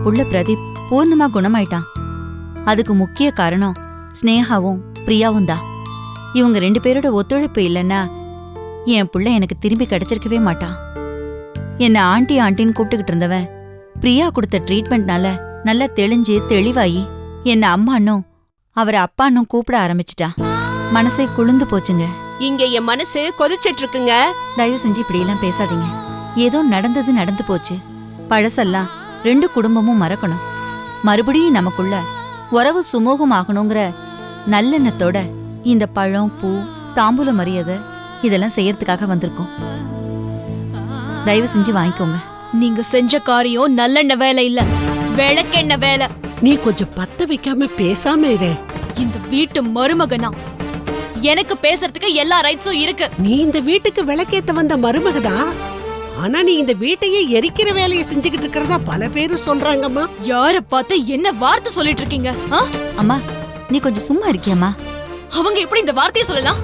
புள்ள பிரதீப் பூர்ணமா குணமாயிட்டான். அதுக்கு முக்கிய காரணம் ஸ்னேகாவும் பிரியாவும் தான். இவங்க 2 பேரோட ஒத்துழைப்பு இல்லைன்னா என் புள்ள எனக்கு திரும்பி கிடைச்சிருக்கவே மாட்டான். என்ன ஆண்டி ஆண்டின்னு கூப்பிட்டுக்கிட்டு இருந்தவன் பிரியா கொடுத்த ட்ரீட்மெண்ட்னால நல்லா தெளிஞ்சு தெளிவாயி என்ன அம்மானும் அவரை அப்பானும் கூப்பிட ஆரம்பிச்சிட்டான். மனசே குளிர்ந்து போச்சுங்க. இங்க என் மனசு கொதிச்சிட்டு இருக்குங்க. தயவு செஞ்சு இப்படியெல்லாம் பேசாதீங்க. ஏதோ நடந்தது நடந்து போச்சு. பழசெல்லாம் 2 குடும்பமும் மறக்கணும். மறுபடியும் நமக்குள்ள உறவு சுமூகமாகணுங்கிற நல்லெண்ணத்தோட இந்த பழம், பூ, தாம்பூல மரியாதை இதெல்லாம் செய்யறதுக்காக வந்திருக்கோம். தயவு செஞ்சு வாங்கிக்கோங்க. நீங்க செஞ்ச காரியம் நல்லெண்ண வேலை இல்ல, விளக்கெண்ண வேலை. நீ கொஞ்சம் பத்த வைக்காம பேசாம இரு. இந்த வீட்டு மருமகனா எனக்கு பேசுறதுக்கு எல்லா ரைட்ஸும் இருக்கு. நீ இந்த வீட்டுக்கு விளக்கேத்த வந்த மருமகதான். ஆனா நீ இந்த வீட்டையே எரிக்கிற வேலையை செஞ்சுக்கிட்டு இருக்கிறதா பல பேரு சொல்றாங்கம்மா. யார பார்த்து என்ன வார்த்தை சொல்லிட்டு இருக்கீங்க? அம்மா நீ கொஞ்சம் சும்மா இருக்கியம்மா. அவங்க எப்படி இந்த வார்த்தையை சொல்லலாம்?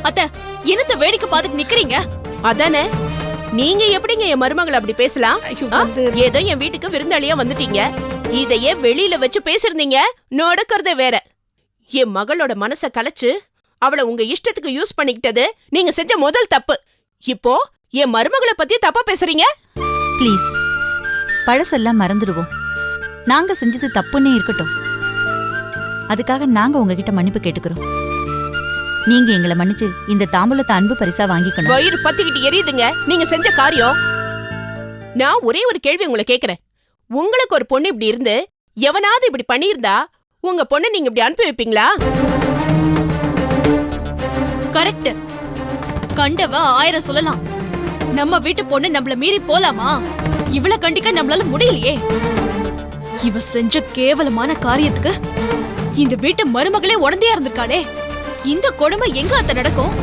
அத்தை, என்னத்த வேடிக்கை பார்த்துட்டு நிக்கிறீங்க? அதானே, நீங்க எப்படிங்க என் மருமகளை அப்படி பேசலாம்? ஏதோ என் வீட்டுக்கு விருந்தாளியா வந்துட்டீங்க, இதையே வெளியில வச்சு பேசிருந்தீங்க நடக்கிறதே வேற. என் மகளோட மனச கலைச்சு அவளை உங்க இஷ்டத்துக்கு யூஸ் பண்ணிக்கிட்டது நீங்க செஞ்ச முதல் தப்பு. இப்போ என் மருமகளை பத்தி தப்பா பேசுறீங்க. ப்ளீஸ், பழசெல்லாம் மறந்துடுவோம். நாங்க செஞ்சது தப்புன்னே இருக்கட்டும். அதுக்காக நாங்க உங்ககிட்ட மன்னிப்பு கேட்டுக்கிறோம். நீங்க எங்களை மன்னிச்சு இந்த தாம்பூலத்தை அன்பு பரிசா வாங்கிக்கணும். வயிறு பத்திக்கிட்டு எரியுதுங்க நீங்க செஞ்ச காரியம். நான் ஒரே ஒரு கேள்வி உங்களை கேக்குறேன். உங்களுக்கு ஒரு பொண்ணு இப்படி இருந்து எவனாவது இப்படி பண்ணியிருந்தா உங்க பொண்ணு நீங்க இப்படி அனுப்பி வைப்பீங்களா? கரெக்ட். கண்டவ 1000 சொல்லலாம். நம்ம வீட்டு பொண்ணு நம்மள மீறி போலாமா? இவள கண்டிக்க நம்மளால முடியலையே. இவ செஞ்ச கேவலமான காரியத்துக்கு இந்த வீட்டு மருமகளே உடந்தையா இருந்திருக்காளே. இந்த கொடுமை எங்க அத்த நடக்கும்?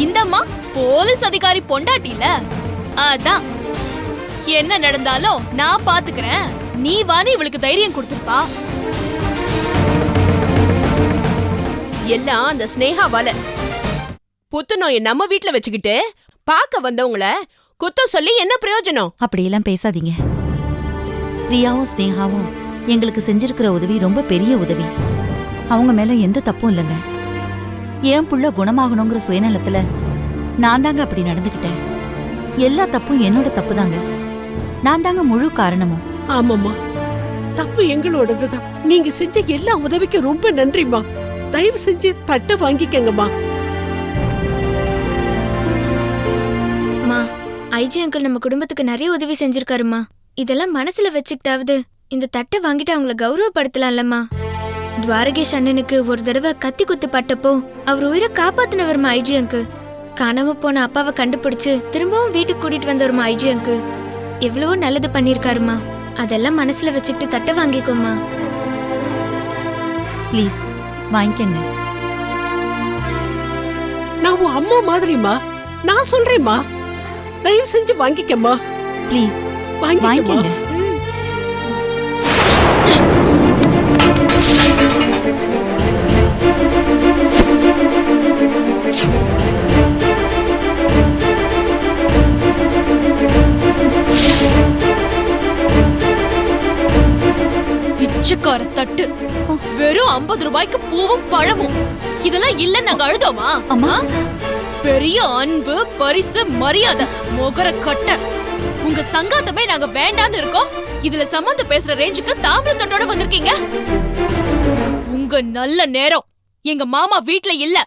இந்தம்மா போலீஸ் அதிகாரி பொண்டாட்டில. அதான் என்ன நடந்தாலும் நான் பாத்துக்கிறேன், நீ வானி இவளுக்கு தைரியம் கொடுத்திருப்பா. எல்லாம் அந்த ஸ்னேகாவால. புத்துநோயை நம்ம வீட்டுல வச்சுக்கிட்டு பாக்க வந்தவங்கள குத்தம் சொல்லி என்ன பிரயோஜனம்? அப்படியெல்லாம் பேசாதீங்க. பிரியாவும் ஸ்னேகாவும் எங்களுக்கு செஞ்சிருக்கிற உதவி ரொம்ப பெரிய உதவி. அவங்க மேல எந்த தப்பும் இல்லைங்க. என் புள்ள குணமாகணுங்கிற சுயநலத்துல நான் தாங்க அப்படி நடந்துக்கிட்டேன். எல்லா தப்பும் என்னோட தப்பு தாங்க. நான் தாங்க முழு காரணமும். ஆமாம்மா, தப்பு எங்களோடதுதான். நீங்க செஞ்ச எல்லா உதவிக்கு ரொம்ப நன்றிமா. தயவு செஞ்சு தட்டை வாங்கிக்கங்கம்மா. ஐஜி அங்கிள் நம்ம குடும்பத்துக்கு நிறைய உதவி செஞ்சிருக்காருமா. இதெல்லாம் மனசுல வச்சுக்கிட்டாவது இந்த தட்டை வாங்கிட்டு அவங்கள கௌரவப்படுத்தலாம்லம்மா. துவாரகேஷ் அண்ணனுக்கு ஒரு தடவை கத்தி குத்து பட்டப்போ அவர் உயிரை காப்பாத்தினவருமா ஐஜி அங்கிள். காணாம போன அப்பாவை கண்டுபிடிச்சு திரும்பவும் வீட்டுக்கு கூட்டிட்டு வந்தவருமா ஐஜி அங்கிள். எவ்வளவோ நல்லது பண்ணிருக்காருமா. அதெல்லாம் மனசுல வச்சுக்கிட்டு தட்டை வாங்கிக்கோமா. ப்ளீஸ் வாங்கிக்கங்க. நான் உன் அம்மா மாதிரிமா. நான் சொல்றேம்மா, தயவு செஞ்சு வாங்கிக்கம்மா. ப்ளீஸ் வாங்கிக்கங்க. பிச்சைக்கார தட்டு. வெறும் 50 ரூபாய்க்கு பூவும் பழமும். இதெல்லாம் இல்ல நாங்க அழுதோமா? அம்மா, பெரிய அன்பு, பரிசு, மரியாதை, மொகர கட்ட. உங்க சங்காத்தமே நாங்க வேண்டான்னு இருக்கோம். இதுல சம்பந்த பேசுற ரேஞ்சுக்கு தாம்பூலத்தட்டோட வந்திருக்கீங்க. உங்க நல்ல நேரம் எங்க மாமா வீட்ல இல்ல.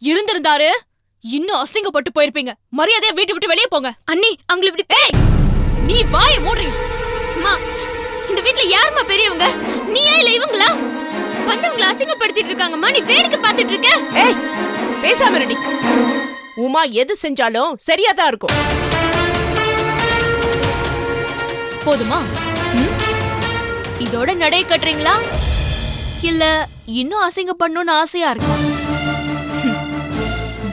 இருந்திருந்தாரு இன்னும் அசிங்கப்பட்டு போயிருப்பீங்க. மரியாதையா வீட்டு விட்டு வெளியே போங்க. அண்ணி அவங்களை இப்படி. ஏய், நீ வாயை மூடுறீ. அம்மா, இந்த வீட்ல யாருமா பெரியவங்க? நீயா இல்ல இவங்களா? வந்தவங்களை அசிங்கப்படுத்திட்டு இருக்காங்கம்மா, நீ வேடிக்கை பார்த்துட்டு இருக்க. ஏய், பேசாம ரெடி. உமா எது செஞ்சாலும் சரியாதான் இருக்கும். போதுமா? இதோட நடை கட்டுறீங்களா இல்ல இன்னும் அசிங்கப்படணும்னு ஆசையா இருக்கு?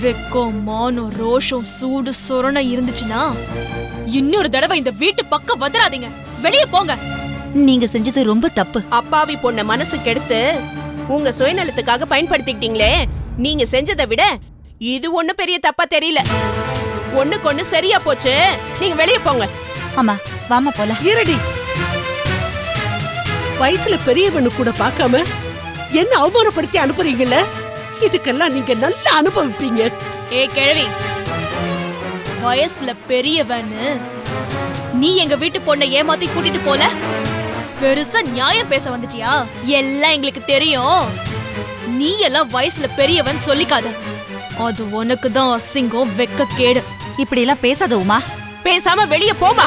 வெக்கம், மானம், ரோஷம், சூடு, சொரணை இருந்துச்சுன்னா இன்னொரு தடவை இந்த வீட்டு பக்கம் வந்துடாதீங்க. வெளியே போங்க. நீங்க செஞ்சது ரொம்ப தப்பு. அப்பாவி பொண்ண மனசு கெடுத்து உங்க சுயநலத்துக்காக பயன்படுத்திக்கிட்டீங்களே. நீங்க செஞ்சதை விட இது ஒண்ணு பெரிய தப்பா தெரியல. ஒண்ணுக்கு ஒண்ணு சரியா போச்சு. நீங்க வெளிய போங்க. ஆமா வாமா போலாம். இருடி, வயசுல பெரியவனு கூட பார்க்காம என்ன அவமானப்படுத்தி அனுப்புறீங்கல்ல, இதுக்கெல்லாம் நீங்க நல்லா அனுபவிப்பீங்க. கிழவி, வயசுல பெரியவன்னு நீ எங்க வீட்டு பொண்ணை ஏமாத்தி கூட்டிட்டு போல, பெருசா நியாயம் பேச வந்துட்டியா? எல்லாம் எங்களுக்கு தெரியும். நீ எல்லாம் வயசுல பெரியவன் சொல்லிக்காத, அது உனக்கு தான் அசிங்கம், வெக்க கேடு. இப்படி எல்லாம் பேசாத உமா. பேசாம வெளிய போமா.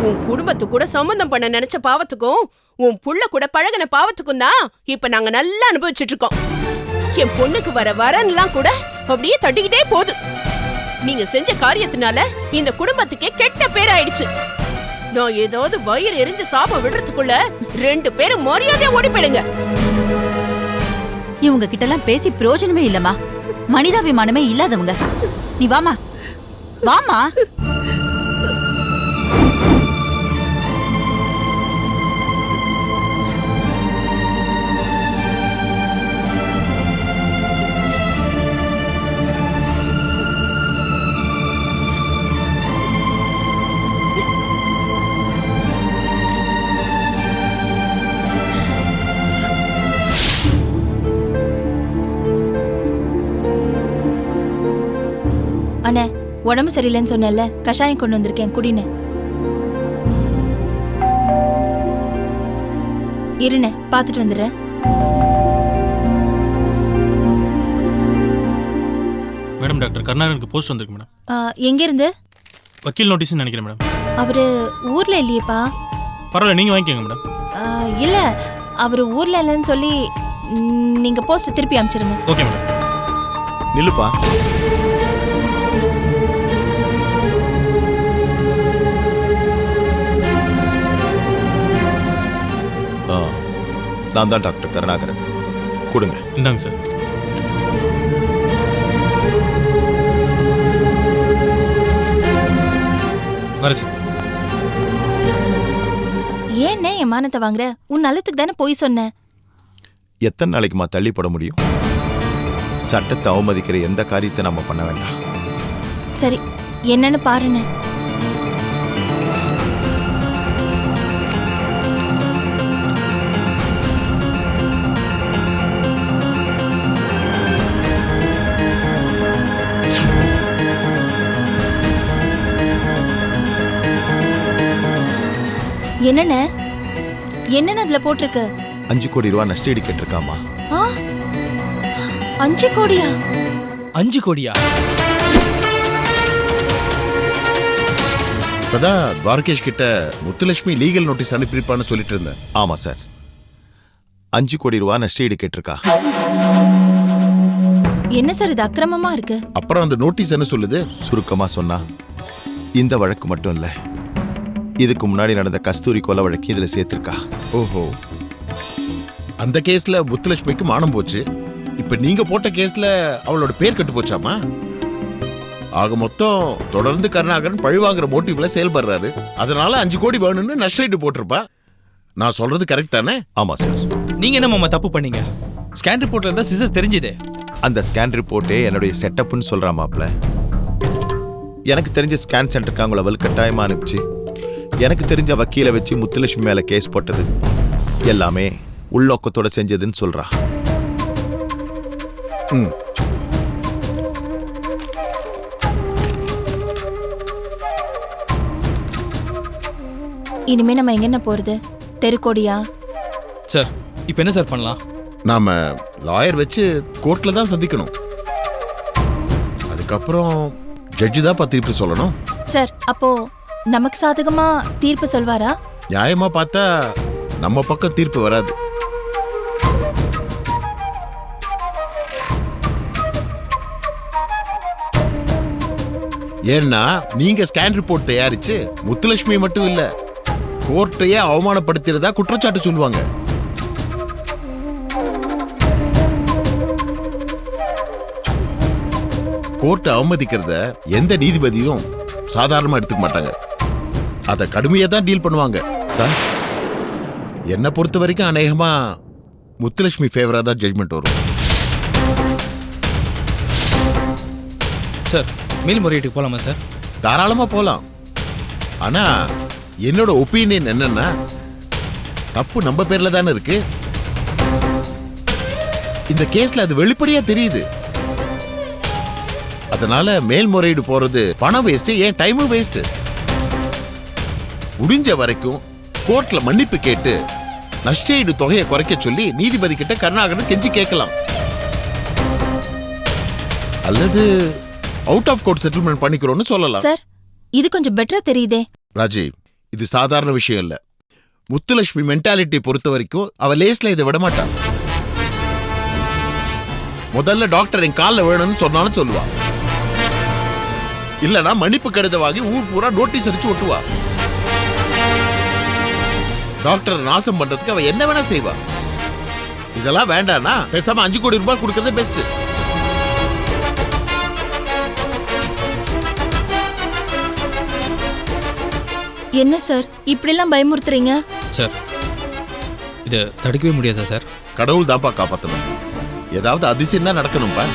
உன் குடும்பத்து கூட சம்பந்தம் பண்ண நினைச்ச பாவத்துக்கும் உன் புள்ள கூட பழகின பாவத்துக்கும் தான் இப்ப நாங்க நல்லா அனுபவிச்சுட்டு இருக்கோம். என் பொண்ணுக்கு வர வரன்லாம் கூட அப்படியே தட்டிக்கிட்டே போகுது. நீங்க செஞ்ச காரியத்தினால இந்த குடும்பத்துக்கே கெட்ட பேர் ஆயிடுச்சு. நான் ஏதாவது வயிறு எரிஞ்சு சாபம் விடுறதுக்குள்ள 2 பேரும் மரியாதையா ஓடி போயிடுங்க. இவங்க கிட்ட எல்லாம் பேசி பிரயோஜனமே இல்லம்மா. மனிதாபிமானமே இல்லாதவங்க. நீ வாமா வாமா. அண்ணே, உடம்பு சரியில்லைன்னு சொன்னேன்ல, கஷாயம் கொண்டு வந்திருக்கேன், குடினே. இருண்ணே, பாத்துட்டு வந்துடுறேன். மேடம், டாக்டர் கருணாகரனுக்கு போஸ்ட் வந்திருக்கு மேடம். எங்க இருந்து? வக்கீல் நோட்டீஸ்னு நினைக்கிறேன் மேடம். அவரு ஊர்ல இல்லையேப்பா. பரவாயில்ல, நீங்க வாங்கிக்கோங்க மேடம். இல்ல, அவரு ஊர்ல இல்லைன்னு சொல்லி நீங்க போஸ்ட் திருப்பி அனுப்பிச்சிருங்க. Okay madam. நில்லுப்பா. நான் தான் டாக்டர் கருணாகரன். கொடுங்க. இந்தாங்க சார். வர சார். ஏன்னே என் மானத்தை வாங்குற? உன் நல்லத்துக்கு தானே போய் சொன்னேன். எத்தனை நாளைக்குமா தள்ளி போட முடியும்? சட்டத்தை அவமதிக்கிற எந்த காரியத்தை நம்ம பண்ண வேண்டாம். சரி, என்னன்னு பாருன்னு. என்னன்னு என்னன்னு அதுல போட்டிருக்கு? 5 கோடி ரூபாய் நஷ்டஈடு கேட்டிருக்காமா. 5 கோடியா? 5 கோடியா? இப்பதான் துவாரகேஷ் கிட்ட முத்துலட்சுமி லீகல் நோட்டீஸ் அனுப்பியிருப்பான்னு சொல்லிட்டு இருந்தேன். ஆமா சார், 5 கோடி ரூபாய் நஷ்டஈடு கேட்டிருக்கா. என்ன சார் இது அக்கிரமமா இருக்கு? அப்புறம் அந்த நோட்டீஸ் என்ன சொல்லுது? சுருக்கமா சொன்னா, இந்த வழக்கு மட்டும் இல்ல, இதுக்கு முன்னாடி நடந்த கஸ்தூரி கொலை வழக்கு இதுல சேர்த்திருக்கா. ஓஹோ, அந்த கேஸ்ல முத்துலட்சுமிக்கு மானம் போச்சு. இப்ப நீங்க போட்ட கேஸ்ல அவளோட பேர் கெட்டு போச்சாமா? ஆக மொத்தம் தொடர்ந்து கருணாகரன் பழிவாங்கிற மோட்டிவ்ல செயல்படுறாரு. அதனால 5 கோடி வேணும்னு நஷ்டஈடு போட்டிருப்பா. நான் சொல்றது கரெக்ட் தானே? ஆமா சார். நீங்க என்ன மாமா தப்பு பண்ணீங்க? ஸ்கேன் ரிப்போர்ட்ல இருந்தா சிசர் தெரிஞ்சதே. அந்த ஸ்கேன் ரிப்போர்ட்டே என்னுடைய செட்டப்னு சொல்றா மாப்ள. எனக்கு தெரிஞ்ச ஸ்கேன் சென்டருக்கு அவங்கள வலுக்கட்டாயமா அனுப்பிச்சு எனக்கு தெரிஞ்ச வக்கீலை வச்சு முத்துலட்சுமி மேல கேஸ் போட்டது எல்லாமே உள்நோக்கத்தோட செஞ்சதுன்னு சொல்றா. இனிமே நம்ம எங்க என்ன போறது? தெருக்கோடியா? சார், இப்போ என்ன சார் பண்ணலாம்? நாம லாயர் வச்சு கோர்ட்ல தான் சந்திக்கணும். அதுக்கப்புறம் ஜட்ஜி தான் தீர்ப்பு சொல்லணும். சார், அப்போ நமக்கு சாதகமா தீர்ப்பு சொல்வாரா? நியாயமா பார்த்தா நம்ம பக்கம் தீர்ப்பு வராது. ஏன்னா நீங்க ஸ்கேன் ரிப்போர்ட் தயாரிச்சு முத்துலட்சுமி மட்டும் இல்ல, கோர்ட்டையே அவமானப்படுத்துறதா குற்றச்சாட்டு சொல்லுவாங்க. கோர்ட்டை அவமதிக்கிறத எந்த நீதிபதியும் சாதாரணமா எடுத்துக்க மாட்டாங்க. அதை கடுமையா தான் டீல் பண்ணுவாங்க. சார், என்னை பொறுத்த வரைக்கும் அநேகமா முத்துலட்சுமி ஃபேவரா தான் ஜட்ஜ்மெண்ட் வரும். சார், மேல்முறையீட்டுக்கு போலாமா சார்? தாராளமா போலாம். ஆனா என்னோட ஒப்பீனியன் என்னன்னா, தப்பு நம்ம பேர்ல தானே இருக்கு. இந்த கேஸ்ல அது வெளிப்படையா தெரியுது. அதனால மேல்முறையீடு போறது பணம் வேஸ்ட், ஏன் டைமும் வேஸ்ட். முடிஞ்ச வரைக்கும் கோர்ட்ல மன்னிப்பு கேட்டு நஷ்டஈடு தொகையை குறைக்க சொல்லி நீதிபதி கிட்ட கருணாகரன் கெஞ்சி கேட்கலாம். அல்லது அவுட் ஆஃப் கோர்ட் செட்டில்மெண்ட் பண்ணிக்கிறோம்னு சொல்லலாம். சார், இது கொஞ்சம் பெட்டரா தெரியுதே. ராஜீவ், இது சாதாரண விஷயம் இல்ல. முத்துலட்சுமி மென்டாலிட்டி பொறுத்த வரைக்கும் அவ லேஸ்ல இதை விட மாட்டான். முதல்ல டாக்டர் என் காலில் வேணும்னு சொன்னாலும் சொல்லுவா. இல்லனா மன்னிப்பு கடிதம் வாங்கி ஊர் பூரா நோட்டீஸ் அடிச்சு ஒட்டுவா. டாக்டர் நாசம் பண்றதுக்கு அவ என்ன வேணா செய்வா. இதெல்லாம் வேண்டானா பேசாம 5 கோடி ரூபாய் கொடுக்கறதே பெஸ்ட். என்ன சார் இப்படிலாம் பயமுறுத்துறீங்க? சார், இதை தடுக்கவே முடியாதா சார்? கடவுள் தான்ப்பா காப்பாத்தணும். ஏதாவது அதிசயம் தான் நடக்கணும்பா.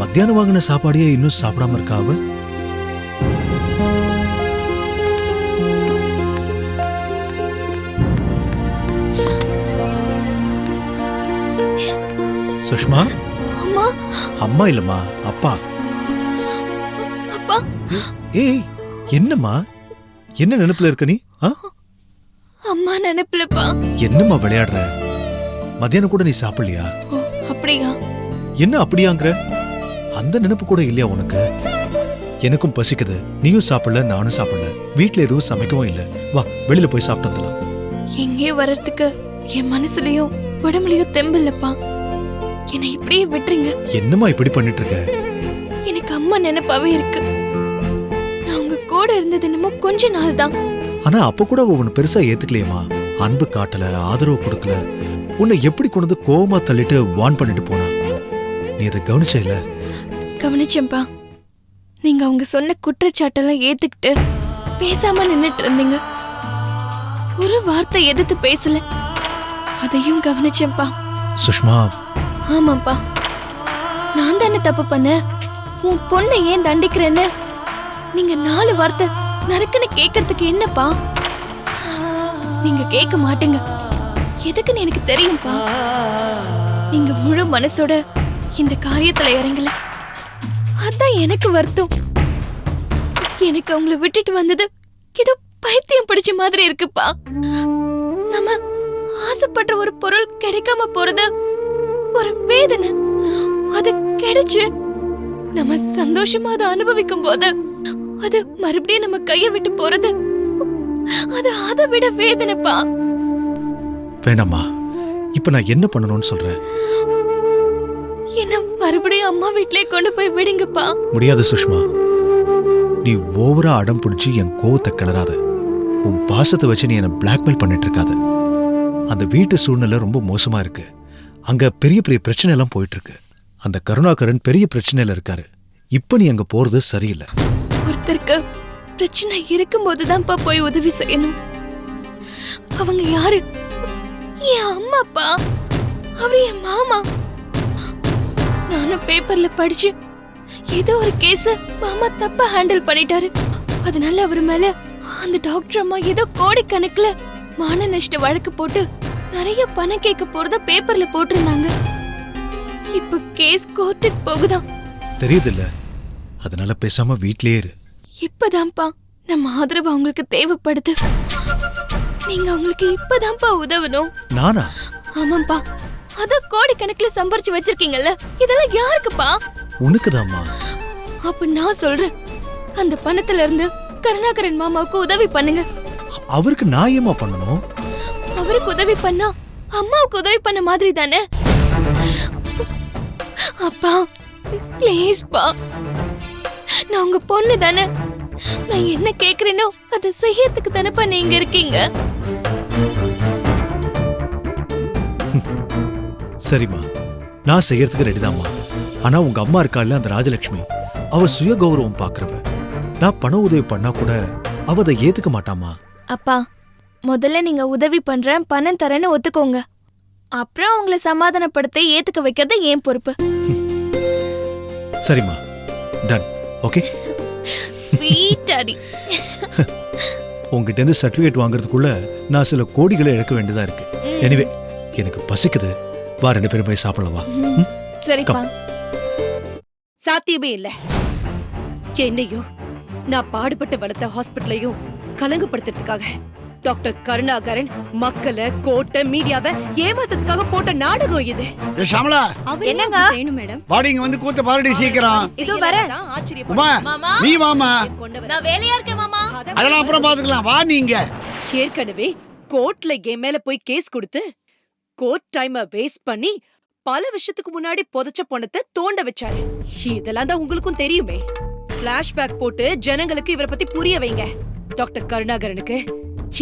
மத்தியானம் வாங்கின சாப்பாடையே இன்னும் சாப்பிடாம இருக்கா அவ? சுஷ்மா, அம்மா, அம்மா இல்லம்மா அப்பா. அப்பா. ஏய், என்னம்மா, என்ன நினைப்புல இருக்க நீ? அம்மா நினைப்புலப்பா. என்னம்மா விளையாடுற? மத்தியானம் கூட நீ சாப்பிடலையா? அப்படியா? என்ன அப்படியாங்கிற? அந்த நினைப்பு கூட இல்லையா உனக்கு? எனக்கும் பசிக்குது, நீயும் சாப்பிடல, நானும் சாப்பிடல, வீட்டுல எதுவும் சமைக்கவும் இல்ல. வா, வெளியில போய் சாப்பிட்டு வந்துடலாம். எங்கே வர்றதுக்கு என் மனசுலயும் உடம்புலயும் தெம்பில்லப்பா. என்னை இப்படியே விட்டுருங்க. என்னம்மா இப்படி பண்ணிட்டு இருக்க? எனக்கு அம்மா நினைப்பாவே இருக்கு. நான் உங்க கூட இருந்தது என்னமோ கொஞ்ச நாள் தான். ஆனா அப்ப கூட உன்னை பெருசா ஏத்துக்கலையம்மா. அன்பு காட்டல, ஆதரவு கொடுக்கல, உன்னை எப்படி கொண்டு வந்து கோவமா தள்ளிட்டு வான் பண்ணிட்டு போனா. நீ அதை கவனிச்ச இல்ல? கவனிச்சேன்பா. நீங்க அவங்க சொன்ன குற்றச்சாட்டெல்லாம் ஏத்துக்கிட்டு பேசாம நின்னுட்டு இருந்தீங்க. ஒரு வார்த்தை எதிர்த்து பேசல. அதையும் கவனிச்சேன்பா. சுஷ்மா. ஆமாப்பா, நான் தானே தப்பு பண்ண. உன் பொண்ணை ஏன் தண்டிக்கிறேன்னு நீங்க 4 வார்த்தை நறுக்குன்னு கேட்கறதுக்கு என்னப்பா? நீங்க கேட்க மாட்டீங்க. எதுக்குன்னு எனக்கு தெரியும்பா. நீங்க முழு மனசோட இந்த காரியத்துல இறங்கல. அதான் எனக்கு வருத்தம். எனக்கு அவங்கள விட்டுட்டு வந்தது ஏதோ பைத்தியம் பிடிச்ச மாதிரி இருக்குப்பா. நம்ம ஆசைப்பட்ட ஒரு பொருள் கிடைக்காம போறது ஒரு வேதனை. அது கிடைச்சு நம்ம சந்தோஷமா அதை அனுபவிக்கும் போது அது மறுபடியும் நம்ம கையை விட்டு போறது அது அதை விட வேதனைப்பா. வேணாம்மா, இப்ப நான் என்ன பண்ணணும்னு சொல்றேன். என்ன மறுபடியும் அம்மா வீட்லயே கொண்டு போய் விடுங்கப்பா. முடியாது சுஷ்மா. நீ ஓவரா அடம் பிடிச்சி என் கோவத்தை கிளறாத. உன் பாசத்தை வச்சு நீ என்ன பிளாக்மெயில் பண்ணிட்டு இருக்காத. அந்த வீட்டு சூழ்நிலை ரொம்ப மோசமா இருக்கு. அங்க பெரிய பெரிய பிரச்சனை எல்லாம் போயிட்டு இருக்கு. அந்த கருணாகரன் பெரிய பிரச்சனையில இருக்காரு. இப்ப நீ அங்க போறது சரியில்லை. ஒருத்தருக்கு பிரச்சனை இருக்கும்போதுதான்ப்பா போய் உதவி செய்யணும். அவங்க யாரு? என் அம்மாப்பா. அவரு என் மாமா. நானும் பேப்பர்ல படிச்சு ஏதோ ஒரு கேஸ மாமா தப்பா ஹேண்டில் பண்ணிட்டாரு. அதனால அவர் மேல அந்த டாக்டர் அம்மா ஏதோ கோடிக்கணக்குல மான நஷ்ட வழக்கு போட்டு நிறைய பணம் கேட்க போறத பேப்பர்ல போட்டிருந்தாங்க. இப்ப கேஸ் கோர்ட்டுக்கு போகுதாம். தெரியுது இல்ல? அதனால பேசாம வீட்லயே இரு. இப்பதான்ப்பா நம்ம ஆதரவு அவங்களுக்கு தேவைப்படுது. நீங்க அவங்களுக்கு இப்பதான்ப்பா உதவணும். நானா? ஆமாப்பா. அத கோடிக்கணக்குல சம்பாரிச்சு வச்சிருக்கீங்கல்ல, இதெல்லாம் யாருக்குப்பா? உனக்குதாம்மா. அப்ப நான் சொல்றேன், அந்த பணத்துல இருந்து கருணாகரன் மாமாவுக்கு உதவி பண்ணுங்க. அவருக்கு நான் ஏமா பண்ணணும்? அவருக்கு உதவி பண்ணா அம்மாவுக்கு உதவி பண்ண மாதிரி தானே. அப்பா ப்ளீஸ் பா, நான் உங்க பொண்ணு தானே. நான் என்ன கேக்குறேனோ அதை செய்யறதுக்கு தானேப்பா நீங்க இருக்கீங்க. சரிம்மா, நான் செய்யறதுக்கு ரெடிதாம்மா. ஆனா உங்க அம்மா இருக்கால அந்த ராஜலட்சுமி, அவ சுய கௌரவம் பாக்குறவ. நான் பண உதவி பண்ணா கூட அவ அதை ஏத்துக்க மாட்டாமா. அப்பா, முதல்ல நீங்க உதவி பண்றேன் பணம் தரேன்னு ஒத்துக்கோங்க. அப்புறம் உங்களை சமாதானப்படுத்தி ஏத்துக்க வைக்கிறது ஏன் பொறுப்பு. சரிம்மா, டன். ஓகே. Sweet daddy. உங்ககிட்ட இருந்து சர்டிபிகேட் வாங்குறதுக்குள்ள நான் சில கோடிகளை இழக்க வேண்டியதா இருக்கு. எனிவே, எனக்கு பசிக்குது. வா, 2 பேரும் போய் சாப்பிடலாம். வா. சரிப்பா. சாத்தியமே இல்ல. என்னையும் நான் பாடுபட்டு வளர்த்த ஹாஸ்பிட்டலையும் கலங்கப்படுத்துறதுக்காக டாக்டர் கருணாகரன் மக்களை, கோட்டை, மீடியாவை ஏமாத்துறதுக்காக போட்ட நாடகம் இது. ஷாமலா, என்னங்க வேணும் மேடம்? வாடிங்க வந்து கூத்த பாருடி சீக்கிரம். இதோ வர. உமா, மாமா, நீ வாமா. நான் வேலையா இருக்கேன் மாமா. அதெல்லாம் அப்புறம் பாத்துக்கலாம். வா நீங்க. ஏற்கனவே கோர்ட்ல என் மேல போய் கேஸ் கொடுத்து கோர்ட் டைமை வேஸ்ட் பண்ணி பல விஷயத்துக்கு முன்னாடி புதைச்ச பொண்ணத்தை தோண்ட வச்சாரு. இதெல்லாம் தான் உங்களுக்கும் தெரியுமே. பிளாஷ்பேக் போட்டு ஜனங்களுக்கு இவரை பத்தி புரிய வைங்க. டாக்டர் கருணாகரனுக்கு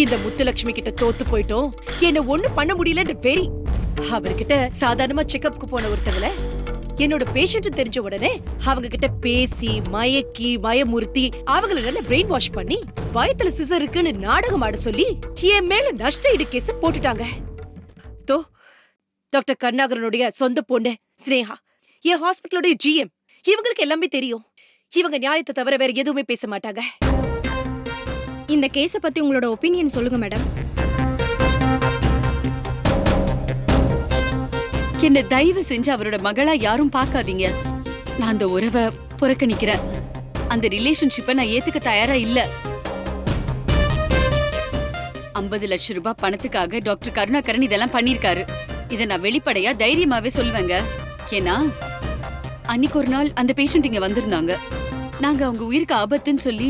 இந்த முத்துலட்சுமி கிட்ட தோத்து போயிட்டோம், என்ன ஒண்ணு பண்ண முடியலன்ற பேரி அவர்கிட்ட சாதாரணமா செக்அப்க்கு போன ஒருத்தவங்கள என்னோட பேஷண்ட் தெரிஞ்ச உடனே அவங்க கிட்ட பேசி மயக்கி பயமுறுத்தி அவங்களை நல்ல பிரெயின் வாஷ் பண்ணி வயத்துல சிசர் இருக்குன்னு நாடகம் ஆட சொல்லி என் மேல நஷ்ட ஈடு கேஸ் போட்டுட்டாங்க. தோ டாக்டர் கருணாகரனுடைய சொந்த பொண்ணு ஸ்னேகா, என் ஹாஸ்பிட்டலோட GM, இவங்களுக்கு எல்லாமே தெரியும். இவங்க நியாயத்தை தவிர வேற எதுவுமே பேச மாட்டாங்க. இந்த கேஸ பத்தி உங்களோட ஒப்பீனியன் சொல்லுங்க மேடம். என்ன தயவு செஞ்சு அவரோட மகளா யாரும் பார்க்காதீங்க. நான் அந்த உறவை புறக்கணிக்கிறேன். அந்த ரிலேஷன்ஷிப்பை நான் ஏத்துக்க தயாரா இல்ல. 50 லட்சம் ரூபாய் பணத்துக்காக டாக்டர் கருணாகரன் இதெல்லாம் பண்ணிருக்காரு. இதை நான் வெளிப்படையா தைரியமாவே சொல்லுவேங்க. ஏன்னா அன்னைக்கு ஒரு நாள் அந்த பேஷண்ட் இங்க வந்திருந்தாங்க. நாங்க அவங்க உயிருக்கு ஆபத்துன்னு சொல்லி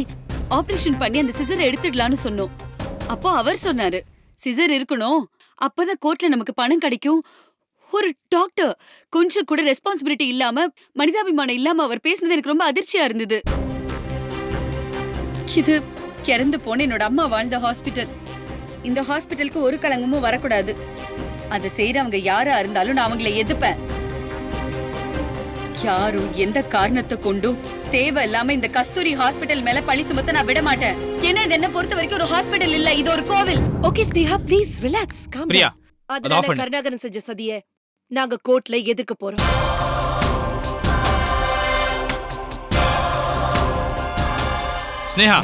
ஆபரேஷன் பண்ணி அந்த சிசரை எடுத்துடலான்னு சொன்னோம். அப்போ அவர் சொன்னாரு, சிசர் இருக்கணும், அப்பதான் கோர்ட்ல நமக்கு பணம் கிடைக்கும். ஒரு டாக்டர் கொஞ்சம் கூட ரெஸ்பான்சிபிலிட்டி இல்லாம, மனிதாபிமானம் இல்லாம அவர் பேசினது எனக்கு ரொம்ப அதிர்ச்சியா இருந்தது. இது இறந்து போன என்னோட அம்மா வாழ்ந்த ஹாஸ்பிட்டல். இந்த ஹாஸ்பிட்டலுக்கு ஒரு களங்கமும் வரக்கூடாது. அதை செய்யறவங்க யாரா இருந்தாலும் நான் அவங்களை எதிர்ப்பேன். யாரும் எந்த காரணத்தை கொண்டும் தேவை இல்லாம இந்த கஸ்தூரி ஹாஸ்பிட்டல் மேல பழி சுமத்த நான் விட மாட்டேன். ஏன்னா இது என்ன பொறுத்த வரைக்கும் ஒரு ஹாஸ்பிட்டல் இல்ல, இது ஒரு கோவில். Okay Sneha, please relax, calm Priya, down. அதனால கருணாகரன் செஞ்ச சதியை நாங்க கோர்ட்ல எதிர்க்க போறோம். ஸ்னேகா,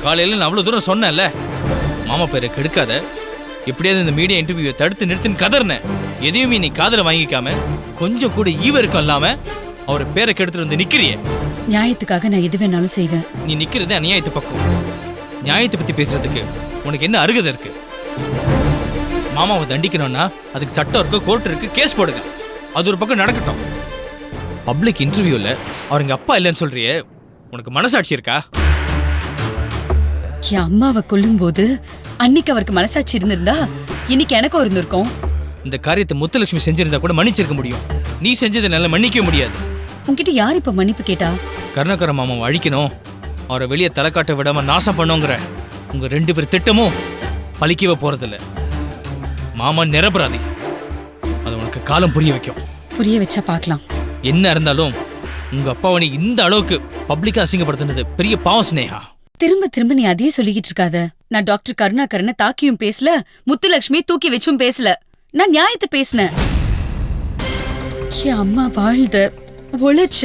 காலையில நான் அவ்வளவு தூரம் சொன்னேன்ல, மாமா பேரை கெடுக்காத, எப்படியாவது இந்த மீடியா இன்டர்வியூவை தடுத்து நிறுத்துன்னு கதறினேன். எதையுமே நீ காதல வாங்கிக்காம கொஞ்சம் கூட ஈவருக்கும் இல்லாம அவரை பேரை கெடுத்துட்டு வந்து நிக்கிறியே. நியாயத்துக்காக நான் எது வேணாலும் செய்வேன். நீ நிக்கிறதே அநியாயத்து பக்கம். நியாயத்தை பத்தி பேசுறதுக்கு உனக்கு என்ன அருகதை இருக்கு? மாமாவை தண்டிக்கணும்னா அதுக்கு சட்டம் இருக்கு, கோர்ட் இருக்கு, கேஸ் போடுங்க. அது ஒரு பக்கம் நடக்கட்டும். பப்ளிக் இன்டர்வியூல அவருங்க அப்பா இல்லைன்னு சொல்றியே, உனக்கு மனசாட்சி இருக்கா? என் அம்மாவை கொல்லும் போது அன்னைக்கு அவருக்கு மனசாட்சி இருந்திருந்தா இன்னைக்கு எனக்கும் இருந்திருக்கும். இந்த காரியத்தை முத்துலட்சுமி செஞ்சிருந்தா கூட மன்னிச்சிருக்க முடியும். நீ செஞ்சதை நல்லா மன்னிக்க முடியாது. உன்கிட்ட யார் இப்ப மன்னிப்பு கேட்டா? கருணாகர மாமாவை அழிக்கணும், அவரை வெளியே தலைக்காட்ட விடாம நாசம் பண்ணுங்கிற உங்க 2 பேர் திட்டமும் பலிக்கவே போறதில்ல. மாமா நிரபராதி. அது உனக்கு காலம் புரிய வைக்கும். புரிய வச்சா பார்க்கலாம். என்ன இருந்தாலும் உங்க அப்பாவை நீ இந்த அளவுக்கு பப்ளிக்கா அசிங்கப்படுத்தினது பெரிய பாவம் ஸ்னேகா. திரும்ப திரும்ப நீ அதையே சொல்லிக்கிட்டு இருக்காத. நான் டாக்டர் கருணாகரனை தாக்கியும் பேசல, முத்துலட்சுமி தூக்கி வச்சும் பேசல. நான் நியாயத்தை பேசினேன். என் அம்மா வாழ்ந்த உழைச்ச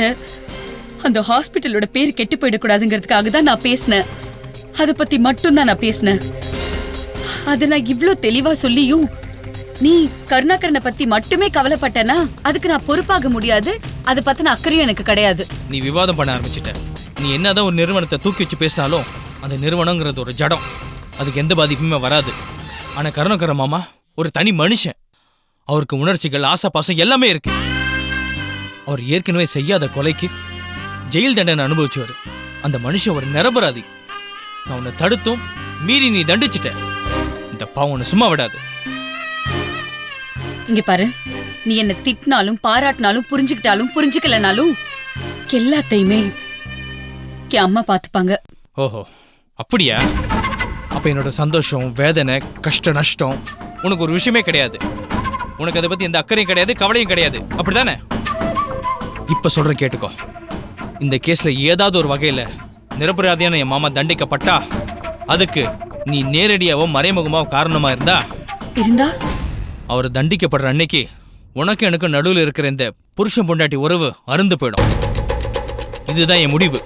அந்த ஹாஸ்பிட்டலோட பேர் கெட்டு போயிடக்கூடாதுங்கிறதுக்காக தான் நான் பேசினேன். அதை பத்தி மட்டும்தான் நான் பேசினேன். அதை நான் இவ்ளோ தெளிவா சொல்லியும் நீ கருணாகரனை பத்தி மட்டுமே கவலைப்பட்டனா அதுக்கு நான் பொறுப்பாக முடியாது. அதை பத்தின அக்கறையும் எனக்கு கிடையாது. நீ விவாதம் பண்ண ஆரம்பிச்சிட்ட. நீ என்னதான் ஒரு நிறுவனத்தை தூக்கி வச்சு பேசினாலும் அந்த நிறுவனங்கிறது ஒரு ஜடம், அதுக்கு எந்த பாதிப்புமே வராது. ஆனா கருணாகர மாமா ஒரு தனி மனுஷன். அவருக்கு உணர்ச்சிகள், ஆசை, பாசம் எல்லாமே இருக்கு. அவர் ஏற்கனவே செய்யாத கொலைக்கு ஜெயில் தண்டனை அனுபவிச்சவர். அந்த மனுஷன் ஒரு நிரபராதி. நான் உன்னை தடுத்தும் மீறி நீ தண்டிச்சிட்ட. இந்த பாவம் உன்னை சும்மா விடாது. இங்க பாரு, நீ என்ன திட்டினாலும் பாராட்டினாலும் புரிஞ்சுக்கிட்டாலும் புரிஞ்சுக்கலனாலும் எல்லாத்தையுமே என் அம்மா பாத்துப்பாங்க. ஓஹோ, அப்படியா? அப்ப என்னோட சந்தோஷம், வேதனை, கஷ்ட, நஷ்டம் உனக்கு ஒரு விஷயமே கிடையாது. உனக்கு அதை பத்தி எந்த அக்கறையும் கிடையாது, கவலையும் கிடையாது, அப்படிதானே? இப்ப சொல்றேன் கேட்டுக்கோ. இந்த கேஸ்ல ஏதாவது ஒரு வகையில நிரபராதியான என் மாமா தண்டிக்கப்பட்டா அதுக்கு நீ நேரடியாவோ மறைமுகமாவோ காரணமா இருந்தா அவர் தண்டிக்கப்படுற அன்னைக்கு உனக்கு எனக்கு நடுவில் இருக்கிற இந்த புருஷன் பொண்டாட்டி உறவு அருந்து போயிடும். இதுதான் என் முடிவு.